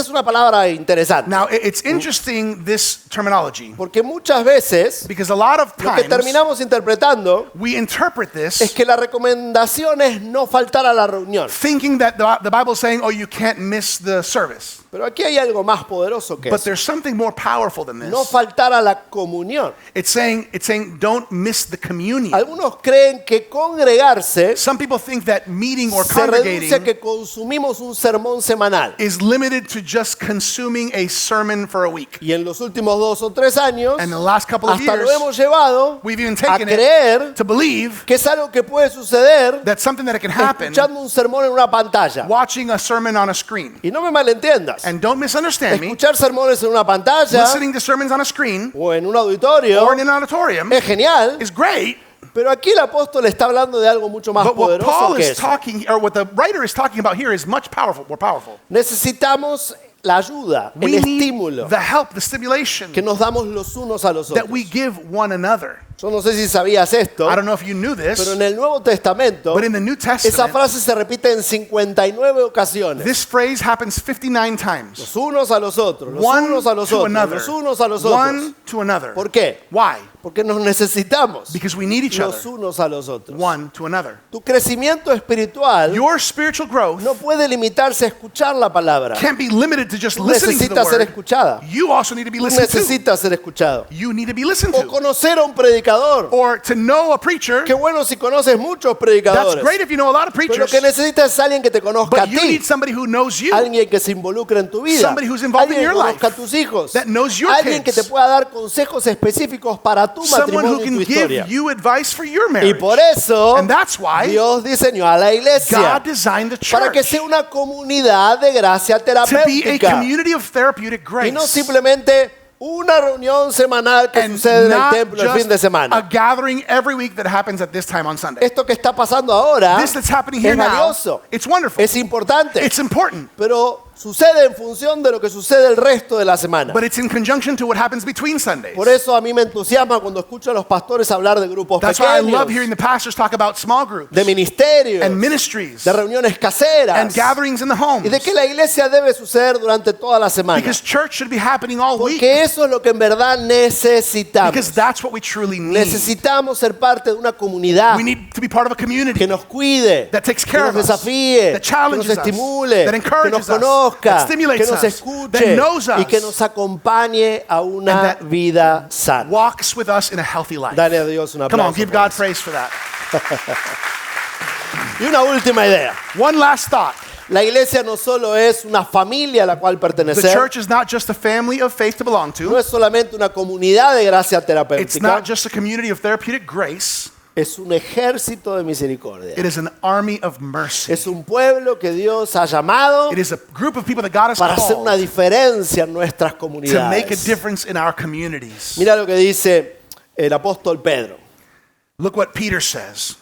es una palabra interesante, Now, it's interesting, this terminology, porque muchas veces because a lot of lo que times terminamos interpretando we interpret es this que la recomendación es no faltar a la reunión. thinking that the Bible is saying, oh, you can't miss the service. Pero aquí hay algo más poderoso que But eso. there's something more powerful than no this. faltar a la comunión. It's saying don't miss the communion. Algunos creen que congregarse Some people think that meeting or se reduce a congregating que consumimos un sermón semanal. is limited to just consuming a sermon for a week. Y en los últimos 2 o 3 años, And the last couple of hasta years, lo hemos llevado we've even a taken it creer to believe que es algo que puede suceder that's something that it can happen escuchando un sermón en una pantalla. watching a sermon on a screen. Y no me malentiendas. And don't misunderstand me, Escuchar sermones en una pantalla listening to sermons on a screen o en un auditorio or in an auditorium es genial, is great, pero aquí el apóstol está hablando de algo mucho más but what poderoso Paul que is eso. talking, or what the writer is talking about here is much more powerful. Necesitamos la ayuda, el We need estímulo the help, the stimulation que nos damos los unos a los that otros. we give one another. Yo no sé si sabías esto, I don't know if you knew pero this, en el Nuevo Testamento but in the New esa Testament, frase se repite en 59 ocasiones. this phrase happens 59 times. Los unos a los otros, los One unos a los to otros, another. los unos a los otros. One to another. ¿Por qué? Why? Porque nos necesitamos Because we need each los other. unos a los otros. One to another. Tu crecimiento espiritual Your spiritual growth no puede limitarse a escuchar la palabra. can't be limited to just Tú listening to the necesitas ser word. escuchada. You also need to be Tú listened to. necesitas ser escuchado. You need to be listened O to. conocer a un predicador. Or to know a preacher. Qué bueno si conoces muchos That's predicadores. great if you know a lot of Pero lo preachers. que necesitas es alguien que te conozca a But you ti. need somebody who knows you. Alguien que se involucre en tu vida. Somebody who's involved Alguien in que your conozca a life. tus hijos. That knows your Alguien que kids. te pueda dar consejos específicos para tu Someone who matrimonio y can tu give historia. you advice for your Y marriage. por eso And that's why Dios diseñó a la iglesia God designed the para que church sea una comunidad de gracia to be a terapéutica community of therapeutic y no grace. simplemente una reunión semanal que And sucede en el not templo el fin de just a semana. gathering every week that happens at this time on Sunday. Esto que está pasando ahora This that's happening here es now, valioso, it's wonderful. es importante, It's important. pero sucede en función de lo que sucede el resto de la semana. But it's in conjunction to what happens between Sundays. Por eso a mí me entusiasma cuando escucho a los pastores hablar de grupos That's why I love pequeños, hearing the pastors talk about small groups de ministerios, and ministries de reuniones caseras and gatherings in the homes. y de que la iglesia debe suceder durante toda la semana. Because church should be happening all week. Porque eso es lo que en verdad necesitamos. Because that's what we truly need. Necesitamos ser parte de una comunidad We need to be part of a community que nos cuide, that takes que care nos of us, desafíe, that que nos challenges us, estimule, that que nos encourages us, conozca, that que stimulates nos us, escuche that knows us, y que nos acompañe a and una that vida sana. walks with us in a healthy life. Dale a Dios un Come on, aplauso. give por God eso. praise for that. Y una última idea. One last thought. La iglesia no solo es una familia a la cual The pertenecer, church is not just a family of faith to belong no to. es solamente una comunidad de gracia It's terapéutica, not just a community of therapeutic grace. es un ejército de misericordia. It is an army of mercy. Es un pueblo que Dios ha llamado It is a group of people that God has para hacer una called diferencia en nuestras to make a comunidades. difference in our communities. Mira lo que dice el apóstol Pedro. Look what Peter says.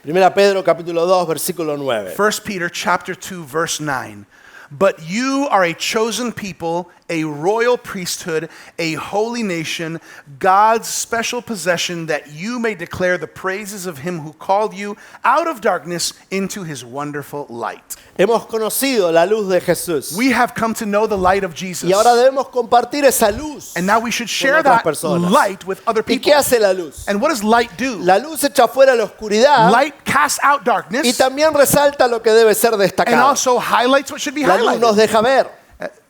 Primera Pedro capítulo 2 versículo 9. 1 Peter chapter 2 verse 9. But you are a chosen people, a royal priesthood, a holy nation, God's special possession, that you may declare the praises of him who called you out of darkness into his wonderful light. Hemos conocido la luz de Jesús We have come to know the light of Jesus. y ahora debemos compartir esa luz. And now we should share otras that personas. light with other ¿Y people. qué hace la luz? And what does light do? La luz echa fuera la oscuridad Light casts out y darkness también resalta lo que debe ser and destacado. also highlights what should be La luz nos highlighted. deja ver.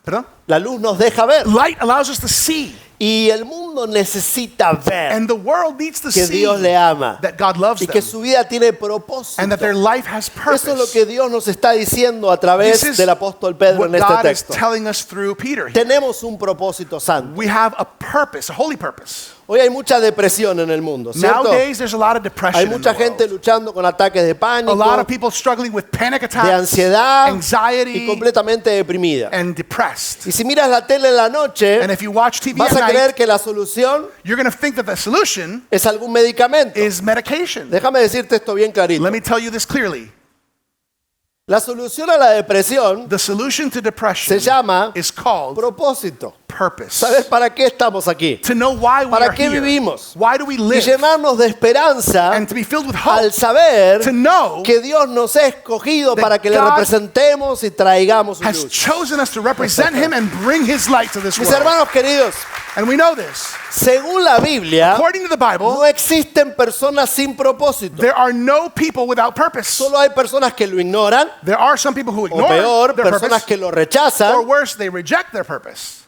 Perdón? La luz nos deja ver. Light allows us to see. Y el mundo necesita ver And the world needs to que see Dios le ama that God loves y que them su vida tiene propósito. and that their life has purpose. Eso es lo que Dios nos está diciendo a través This is del apóstol Pedro what en este God is texto. telling us through Peter. Tenemos un propósito santo. We have a purpose, a holy purpose. Hoy hay mucha depresión en el mundo, ¿cierto? Nowadays, there's a lot of depression Hay in the mucha gente world. luchando con ataques de A pánico, lot of people struggling with panic de attacks, ansiedad y anxiety, completamente deprimida. and depressed. Y si miras la tele en la noche, And if you watch TV vas at a creer night, que la solución you're going to think that the solution es algún medicamento. is medication. Déjame decirte esto bien clarito. Let me tell you this clearly. La solución a la depresión The solution to depression se llama is called propósito. purpose. ¿Sabes para qué estamos aquí? To know why we ¿Para are qué here. vivimos? Why do we Y live? llenarnos de esperanza And to be filled with al hope. saber To know que Dios nos ha escogido that para que le God representemos y traigamos su has luz. chosen us to represent him and bring his light to this Mis world. hermanos queridos, And we know this. según la Biblia, According to the Bible, no existen personas sin propósito. there are no people without purpose. Solo hay personas que lo ignoran, There are some people who o ignore peor, their personas purpose, que lo or rechazan, worse, they reject their purpose.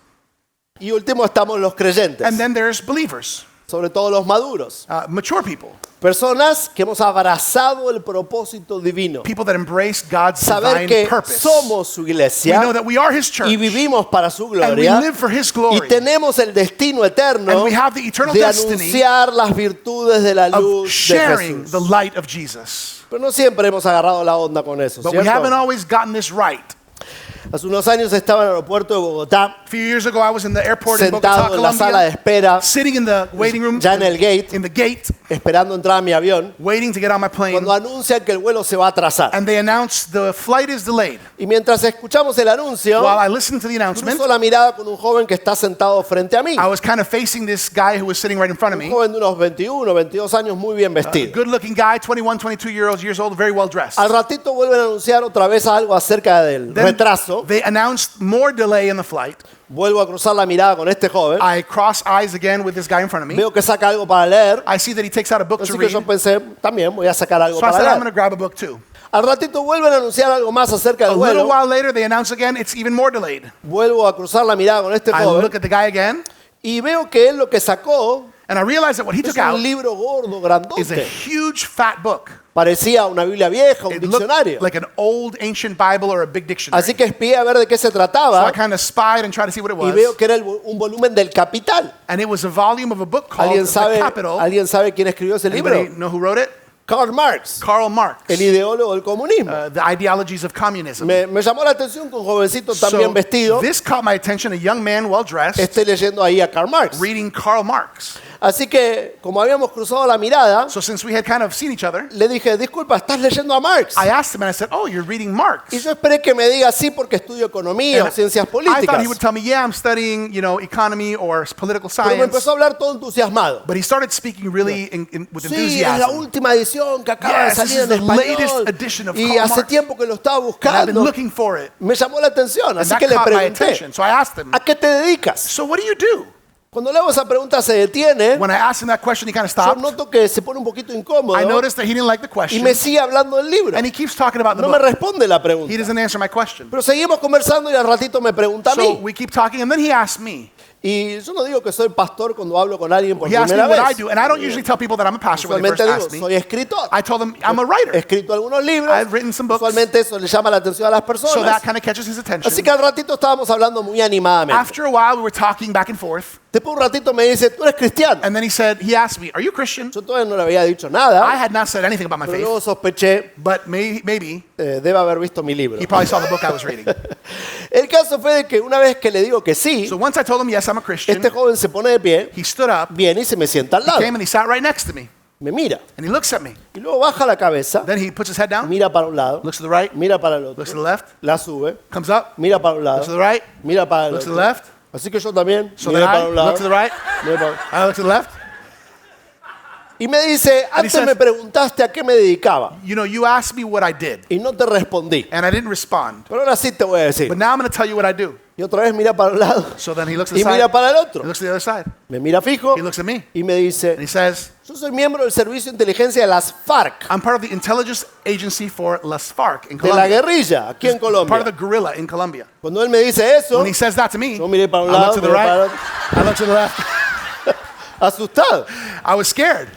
Y último estamos los creyentes, And then there's believers, sobre todo los maduros. mature people, Personas que hemos abrazado el propósito divino. people that embrace God's Saber divine que purpose. somos su We iglesia know that we are His church, y vivimos para su and we gloria. live for His Y glory, tenemos el destino eterno and we have the eternal de destiny anunciar las virtudes de la of luz de sharing Jesús. the light of Jesus. Pero no siempre hemos agarrado la onda con eso, But we haven't ¿cierto? always gotten this right. Hace unos años estaba en el aeropuerto de Bogotá, A few years ago, I was in the airport in Bogotá, sentado en la sala de Colombia, espera, sitting in the waiting room, ya en el gate, in the gate, esperando entrar a mi avión, waiting to get on my plane, cuando anuncian que el vuelo se va a atrasar. and they announced the flight is delayed. Y mientras escuchamos el anuncio, While I listened to the announcement, cruzo la mirada con un joven que está sentado frente a mí. I was kind of facing this guy who was sitting right in front of Un me. joven de unos 21, 22 años, muy bien vestido. Good-looking guy, 21, 22 years old, very well dressed. Al ratito vuelven a anunciar otra vez algo acerca del Then retraso. they announced more delay in the flight. Vuelvo a cruzar la mirada con este joven. I cross eyes again with this guy in front of me. Veo que saca algo para leer. I see that he takes out a book to Así que read. yo pensé, también voy a sacar algo So I para said, I'm going to leer. grab a book too. Al ratito vuelven a anunciar algo más acerca A del little vuelo. while later, they announce again, it's even more delayed. Vuelvo a cruzar la mirada con este I joven. look at the guy again, Y veo que él lo que sacó and I realize that what he es took out un libro gordo, is a grandote. huge fat book. Parecía una Biblia vieja, un It looked diccionario. like an old ancient Bible or a big dictionary. Así que espié a ver de qué se So trataba I kind of spied and tried to see what it y veo was. que era un volumen del Capital. And it was a volume of a book called The Capital. ¿Alguien sabe quién escribió ese libro? Anybody know who wrote it? Karl Marx, Karl Marx. el ideólogo del comunismo. The ideologies of communism. Me llamó la atención que un jovencito tan bien So vestido this caught my attention, a young man, well dressed, esté leyendo ahí a Karl Marx. reading Karl Marx. Así que, como habíamos cruzado la mirada, So since we had kind of seen each other, le dije, disculpa, ¿estás leyendo a Marx? I asked him and I said, oh, you're reading Marx. Y yo esperé que me diga sí porque estudio economía o And ciencias I thought políticas. he would tell me, yeah, I'm studying, economy or political Pero me science. empezó a hablar todo entusiasmado. But he started speaking really with Sí, es la enthusiasm. última edición que acaba de Yes, this salir is en the latest español. edition of Y Karl hace Marx. tiempo que lo estaba And I've been buscando. looking for it. Me llamó la atención, And así that que le caught my pregunté, attention. So I asked him, ¿a qué te dedicas? so what do you do? Cuando le hago esa pregunta se detiene. When I asked him that question, he kind of Yo stopped. noto que se pone un poquito incómodo I noticed that he didn't like the y question. me sigue hablando del libro. And he keeps talking about the No me book. responde la pregunta. He doesn't answer my question. Pero seguimos conversando y al ratito me pregunta a So mí. we keep talking, and then he asked me. Y yo no digo que soy pastor cuando hablo con alguien por He asked me primera what I vez. do, and I don't usually tell people that I'm a pastor when they Usualmente first digo, ask me. soy escritor. I told them I'm a He writer. escrito algunos libros. I've written some books. Usualmente eso le llama la atención a las So personas. that kind of catches his attention. Así que al ratito estábamos hablando muy animadamente. After a while, we were talking back and forth, Después un ratito me dice, ¿tú eres cristiano? and then he asked me, are you Christian? Yo todavía no le había dicho I nada, had not said anything about my pero faith, luego sospeché, but maybe debe haber visto mi libro. he probably saw the book I was reading. El caso fue de que una vez que le digo que sí, So once I told him, yes, I'm a Christian, este joven se pone de pie, he stood up, viene y se me sienta al he lado. came and he sat right next to me, Me mira. and he looks at me. Y luego baja la cabeza, Then he puts his head down, mira para un lado, looks to the right, mira para el otro, looks to the left, la sube, comes up, mira para un looks to the lado, right, mira para el looks to the otro. left. Así que yo también So miré then para I un lado, look to the right, miré para- I look to the left. y me dice, And he antes says- me preguntaste a qué me dedicaba You asked me what I did, y no te respondí. and I didn't respond. Pero ahora sí te voy a decir. But now I'm going to tell you what I do. Y otra vez mira para un lado So then he looks to the y mira side, para el he otro. looks to the other side. Me mira fijo He looks at me, y me and he dice, says, yo soy miembro del servicio de inteligencia de las FARC, I'm part of the intelligence agency for las FARC in de la Colombia. guerrilla, aquí en Part of Colombia. the guerrilla in Colombia. Cuando él me dice eso, When he says that to me, yo miré para un I look lado, to the miré para el right, otro, I look to the left. asustado. I was scared.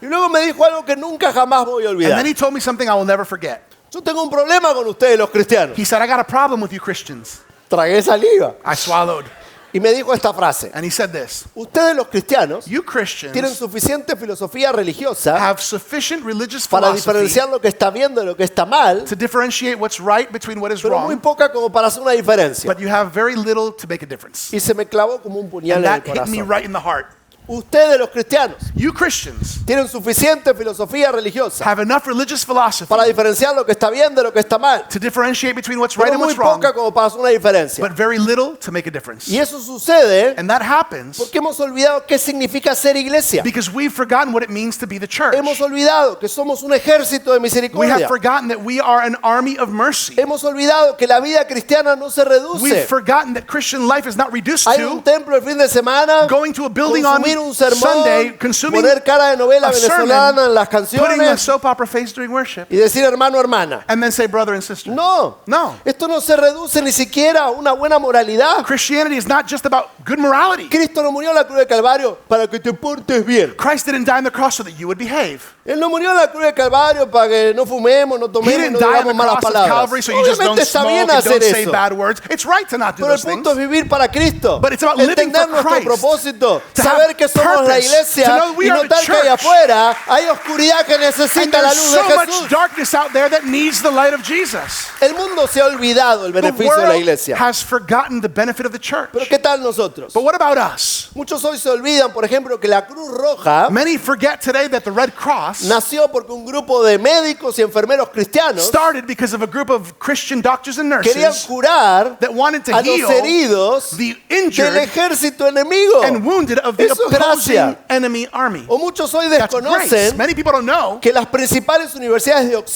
Y luego me dijo algo que nunca jamás voy a And olvidar. then he told me something I will never forget. Yo tengo un problema con ustedes los cristianos. He said, I got a problem with you Christians. Tragué saliva. I swallowed. Y me dijo esta frase. And he said this, Ustedes los cristianos you tienen Christians suficiente filosofía religiosa have sufficient religious para philosophy diferenciar lo que está bien de lo que está mal, to differentiate what's right between what is pero muy wrong, poca como para hacer una diferencia. but you have very little to make a difference. Y se me clavó como un puñal And en el that hit me corazón. right in the heart. Ustedes los cristianos You Christians tienen suficiente filosofía religiosa have enough religious philosophy para diferenciar lo que está bien de lo que está mal, to differentiate between what's right pero and muy what's wrong, poca como para hacer una diferencia. but very little to make a difference. Y eso sucede And that happens porque hemos olvidado qué significa ser iglesia. because we've forgotten what it means to be the church. Hemos olvidado que somos un ejército de We have misericordia. forgotten that we are an army of mercy. Hemos olvidado que la vida cristiana no se We've reduce. forgotten that Christian life is not reduced Hay un to templo el fin de semana, going to a building on consumir escribir un sermón, Sunday consuming poner cara de novela a sermon, venezolana en las putting a canciones soap opera face during worship, y decir hermano, hermana. and then say brother and sister. No, No. esto no se reduce ni siquiera a una buena moralidad. Christianity is not just about good morality. Cristo no murió en la cruz del Calvario para que te portes bien. Christ didn't die on the cross so that you would behave. Él no murió en la cruz del Calvario para que no fumemos, no He tomemos, didn't no die on digamos the malas cross of palabras. Calvary so you just don't Obviamente está smoke bien and hacer don't say eso. bad words. It's right to not do Pero el those punto things. es vivir para Cristo. But it's about living Entender for nuestro Christ. propósito. To Saber have que somos la purpose. iglesia To know we y are the notar que allá church. afuera hay oscuridad que And necesita la there's luz de so much Jesús. darkness out there that needs the light of Jesus. El mundo se ha olvidado el The beneficio de la world iglesia. has forgotten the benefit of the church. Pero ¿qué tal nosotros? But what about us? Muchos hoy se olvidan, por ejemplo, que la Cruz Roja Many forget today that the Red Cross nació porque un grupo de médicos y enfermeros cristianos started because of a group of Christian doctors and querían nurses curar that wanted to a los heal heridos the del injured ejército enemigo. and wounded of the Eso es opposing gracia. enemy army. O muchos hoy That's grace. desconocen Many people don't know que las principales universidades de that the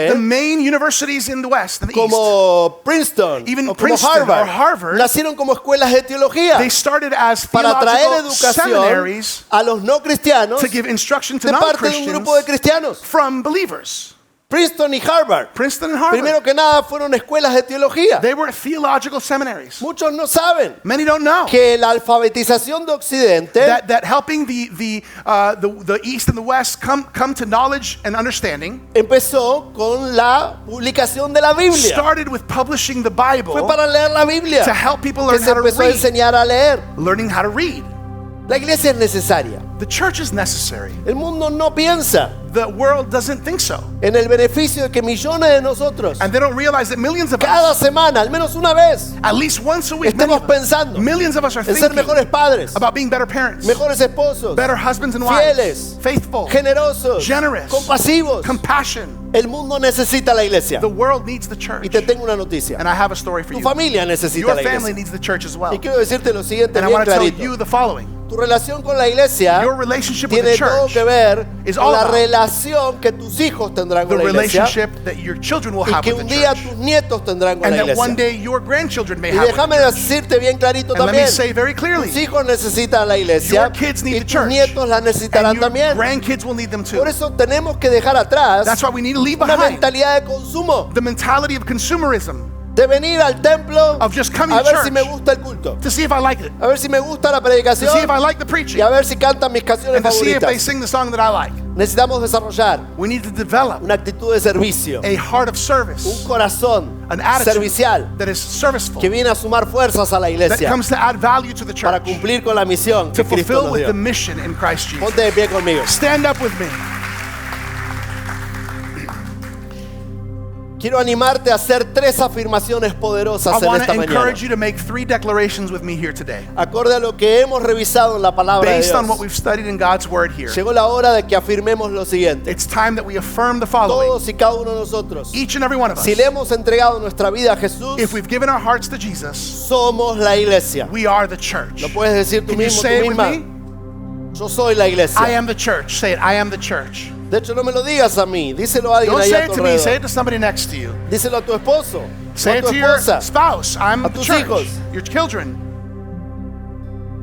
Occidente, main universities in the West and the East, como Princeton Even o como Princeton or Harvard, Harvard, nacieron como escuelas de teología they started as para traer theological educación seminaries a los no cristianos to give instruction to de parte de un non-Christians grupo de cristianos. from believers. Princeton y Harvard, Princeton and Harvard. primero que nada, fueron escuelas de teología. They were theological seminaries. Muchos no saben Many don't know que la alfabetización de Occidente that helping the East and the West come to knowledge and understanding empezó con la publicación de la Biblia. started with publishing the Bible Fue para leer la Biblia to help people que learn se how to empezó a read, enseñar a leer. learning how to read. La iglesia es necesaria. The church is necessary. El mundo no piensa The world doesn't think so. en el beneficio de que millones de nosotros And they don't realize that millions of cada us, semana, al menos una vez, at least once a week, estemos pensando millions of us are en ser thinking mejores padres, about being better parents, mejores esposos, better husbands and fieles, wives, faithful, generosos, generous, compasivos. compassion. El mundo necesita la iglesia. The world needs the church. Y te tengo una noticia. And I have a story for Tu you. familia necesita Your la family iglesia. needs the church as well. Y quiero decirte lo siguiente And I bien want to tell clarito. you the following. Tu relación con la iglesia Your relationship with tiene the todo church que ver is con all la about relación que tus hijos tendrán the con la iglesia relationship that your children will y have que with un the día church. tus nietos tendrán con And la that one iglesia. day your grandchildren may Y have with déjame the church. decirte bien clarito And let me también. say very clearly, Tus hijos necesitan la iglesia your kids need y the tus church. nietos la necesitarán and your también. grandkids will need them too. Por eso tenemos que dejar atrás That's why we need to leave una behind mentalidad de consumo, the mentality of consumerism, de venir al templo of just coming a to ver si church me gusta el culto, to see if I like it, a ver si me gusta la to see if predicación I like the y preaching, a ver si cantan mis canciones and to see if they favoritas. sing the song that I like. Necesitamos desarrollar We need to develop una actitud de servicio, a heart of un service, corazón an attitude servicial that is serviceful, que viene a sumar fuerzas a la that iglesia comes to add value to the para church, cumplir con la misión to que Cristo fulfill nos with dio. the mission in Christ Jesus. Ponte de pie conmigo. Stand up with me. Quiero animarte a hacer 3 afirmaciones poderosas I en want esta to mañana. encourage you to make 3 declarations with me here today. Acorde a lo que hemos revisado en la palabra de Based Dios. on what we've studied in God's Word here, Llegó la hora de que afirmemos lo siguiente. it's time that we affirm the following. Todos y cada uno de nosotros, Each and every one of us, si le hemos entregado nuestra vida a Jesús, if we've given our hearts to Jesus, somos la iglesia. we are the church. ¿Lo puedes decir tú Can you mismo, say tú it with misma? me? Yo soy la iglesia. I am the church. Say it. I am the church. De hecho, no me lo digas a mí, díselo a alguien Don't ahí say a it tu to me. Say alrededor. it to somebody next to you. Díselo a tu esposo, o Say a it tu to your esposa. spouse. I'm a the tus church. hijos. Your children.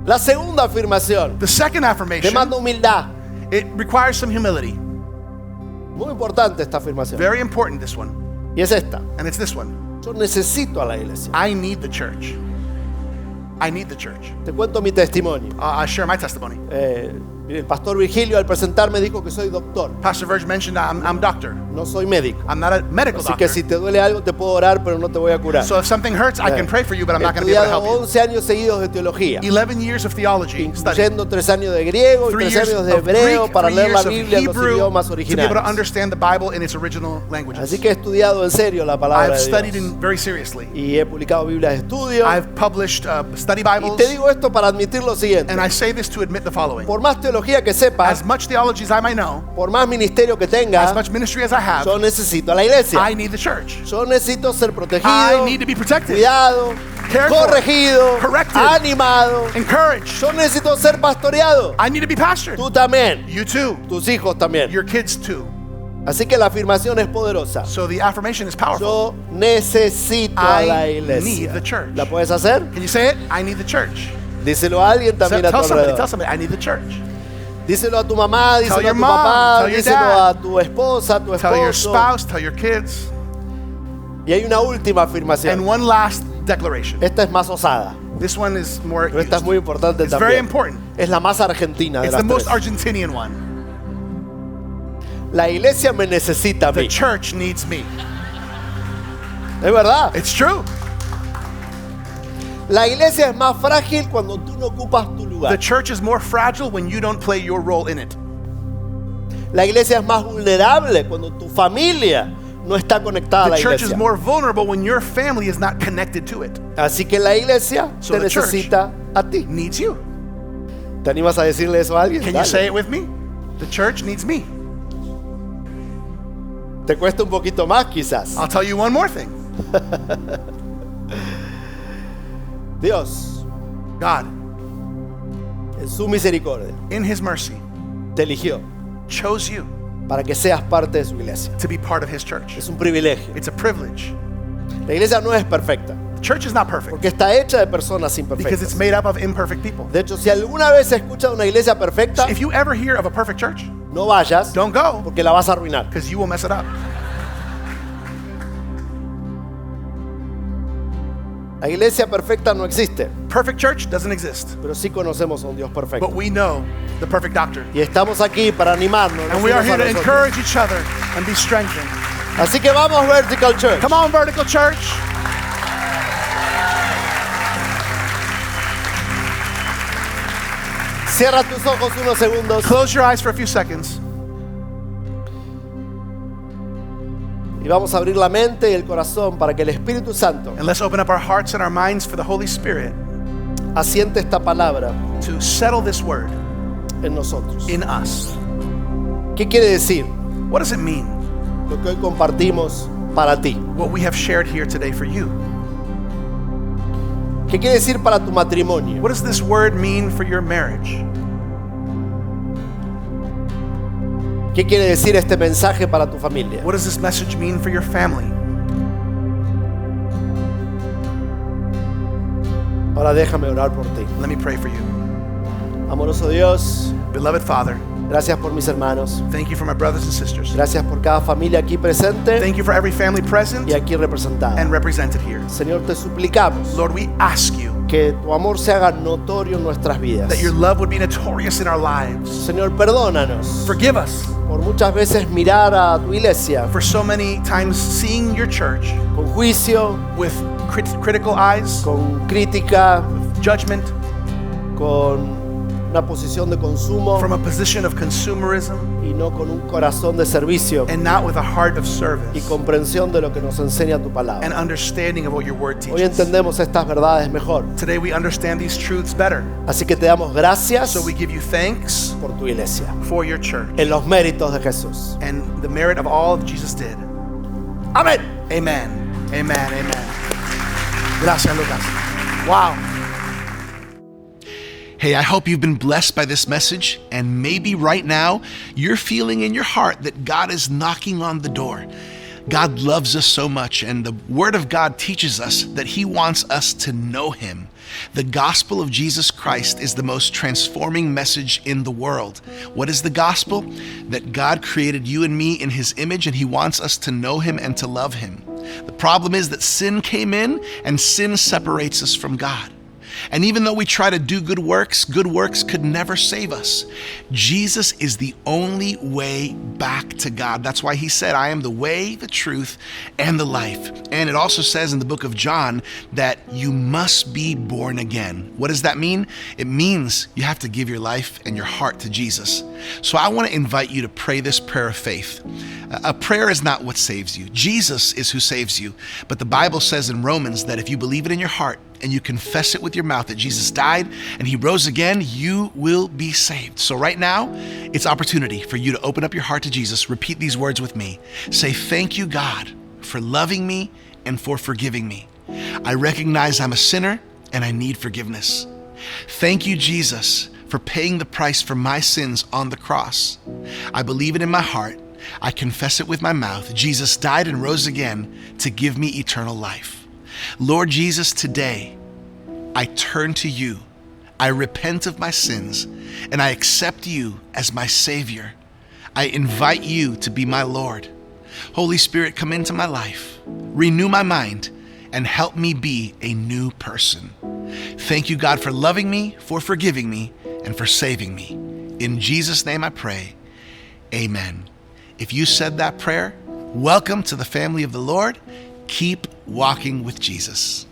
La segunda afirmación The second affirmation, demanda humildad. it requires some humility. Muy importante esta afirmación. Very important, this one. Y es esta. And it's this one. Yo necesito a la iglesia. I need the church. I need the church. Te cuento mi testimonio. I share my testimony. El pastor Virgilio al presentarme dijo que soy doctor. Pastor Verge mentioned I'm doctor. No soy médico. I'm not a medical Así doctor. que si te duele algo te puedo orar, pero no te voy a curar. So if something hurts, I can pray for you, but I'm He not going to be able to estudiado help you. 11 años seguidos de teología, 11 years of theology study. incluyendo 3 años de griego y 3 3 years años de of hebreo Greek, para 3 leer la years of Biblia en los Hebrew idiomas to be able to originales. understand the Bible in its original languages. Así que he estudiado en serio la palabra I've de studied Dios. very seriously. Y he publicado Biblias de estudio. I've published study Y Bibles, te digo esto para admitir lo siguiente. and I say this to admit the following. Por más teología que sepas, As much theology as I might know, por más ministerio que as tengas, much ministry as I have, yo necesito a la iglesia. I need the church. Yo necesito ser I protegido, need to be protected, cuidado, cared for, corregido, corrected, animado. encouraged. Yo necesito ser pastoreado. I need to be pastored. Tú también. You too. Tus hijos también. Your kids too. Así que la afirmación es poderosa. So the affirmation is powerful. Yo necesito a la I need iglesia. the church. ¿La puedes hacer? Can you say it? I need the church. Díselo a alguien también a tu Tell alrededor. somebody, I need the church. Díselo a tu mamá, díselo your a tu mom, papá, tell your díselo dad. a tu esposa, a tu Tell your esposo. spouse, tell your kids. Y hay una última And afirmación. one last declaration. Esta es más osada, This one is more pero esta es used. muy importante It's very también. important. Es la más argentina de It's las the most tres. Argentinian one. La iglesia me necesita a The mí. church needs me. Es verdad. It's true. La iglesia es más frágil cuando tú no ocupas tu The lugar. church is more fragile when you don't play your role in it. La iglesia es más vulnerable cuando tu familia no está conectada a The la church is iglesia. more vulnerable when your family is not connected to it. Así que la iglesia So te the church necesita a ti. Needs you. ¿Te animas a decirle eso a alguien? Can you Dale. say it with me? The church needs me. Te cuesta un poquito más quizás. I'll tell you one more thing. Dios, God, en su misericordia, in His mercy, te eligió chose you para que seas parte de su iglesia. to be part of His church. Es un privilegio. It's a privilege. La iglesia no es perfecta, The church is not perfect porque está hecha de personas because it's imperfectas. made up of imperfect people. De hecho, si alguna vez escuchas una iglesia perfecta, If you ever hear of a perfect church, no vayas don't go porque la vas a arruinar. because you will mess it up. La iglesia perfecta no existe, Perfect church doesn't exist, pero sí conocemos a un Dios but perfecto. we know the perfect doctor. Y estamos aquí para animarnos. And los we are unos here a to los otros. encourage each other and be strengthened. Así que vamos, Vertical Church. Come on, Vertical Church. Cierra tus ojos unos segundos Close your eyes for a few seconds. y vamos a abrir la mente y el corazón para que el Espíritu Santo And let's open up our hearts and our minds for the Holy Spirit asiente esta palabra to settle this word en nosotros. in us. ¿Qué quiere decir What does it mean, lo que hoy compartimos para ti? what we have shared here today for you? ¿Qué quiere decir para tu matrimonio? What does this word mean for your marriage? ¿Qué quiere decir este mensaje para tu familia? What does this message mean for your family? Ahora déjame orar por ti. Let me pray for you. Amoroso Dios, Beloved Father, gracias por mis hermanos. thank you for my brothers and sisters. Gracias por cada familia aquí presente Thank you for every family present y aquí representada. and represented here. Señor, te suplicamos Lord, we ask you que tu amor se haga notorio en nuestras vidas. that your love would be notorious in our lives. Señor, perdónanos Forgive us por muchas veces mirar a tu iglesia for so many times seeing your church con juicio, with critical eyes, con crítica, judgment, con una posición de consumo from a position of consumerism y no con un corazón de servicio and not with a heart of y service comprensión de lo que nos enseña tu and palabra. understanding of what your word Hoy teaches. entendemos estas verdades mejor, Today we understand these truths better. así que te damos gracias So we give you thanks por tu iglesia, for your church en los méritos de Jesús. and the merit of all that Jesus did. Amén. Amen. Amen. Amen. Gracias, Lucas. Wow. Hey, I hope you've been blessed by this message, and maybe right now you're feeling in your heart that God is knocking on the door. God loves us so much, and the Word of God teaches us that He wants us to know Him. The gospel of Jesus Christ is the most transforming message in the world. What is the gospel? That God created you and me in His image, and He wants us to know Him and to love Him. The problem is that sin came in, and sin separates us from God. And even though we try to do good works could never save us. Jesus is the only way back to God. That's why He said, I am the way, the truth, and the life. And it also says in the book of John that you must be born again. What does that mean? It means you have to give your life and your heart to Jesus. So I want to invite you to pray this prayer of faith. A prayer is not what saves you. Jesus is who saves you. But the Bible says in Romans that if you believe it in your heart and you confess it with your mouth that Jesus died and He rose again, you will be saved. So right now, it's opportunity for you to open up your heart to Jesus. Repeat these words with me. Say, thank you, God, for loving me and for forgiving me. I recognize I'm a sinner and I need forgiveness. Thank you, Jesus, for paying the price for my sins on the cross. I believe it in my heart. I confess it with my mouth. Jesus died and rose again to give me eternal life. Lord Jesus, today I turn to you. I repent of my sins, and I accept you as my Savior. I invite you to be my Lord. Holy Spirit, come into my life, renew my mind, and help me be a new person. Thank you, God, for loving me, for forgiving me, and for saving me. In Jesus' name I pray, amen. If you said that prayer, welcome to the family of the Lord. Keep walking with Jesus.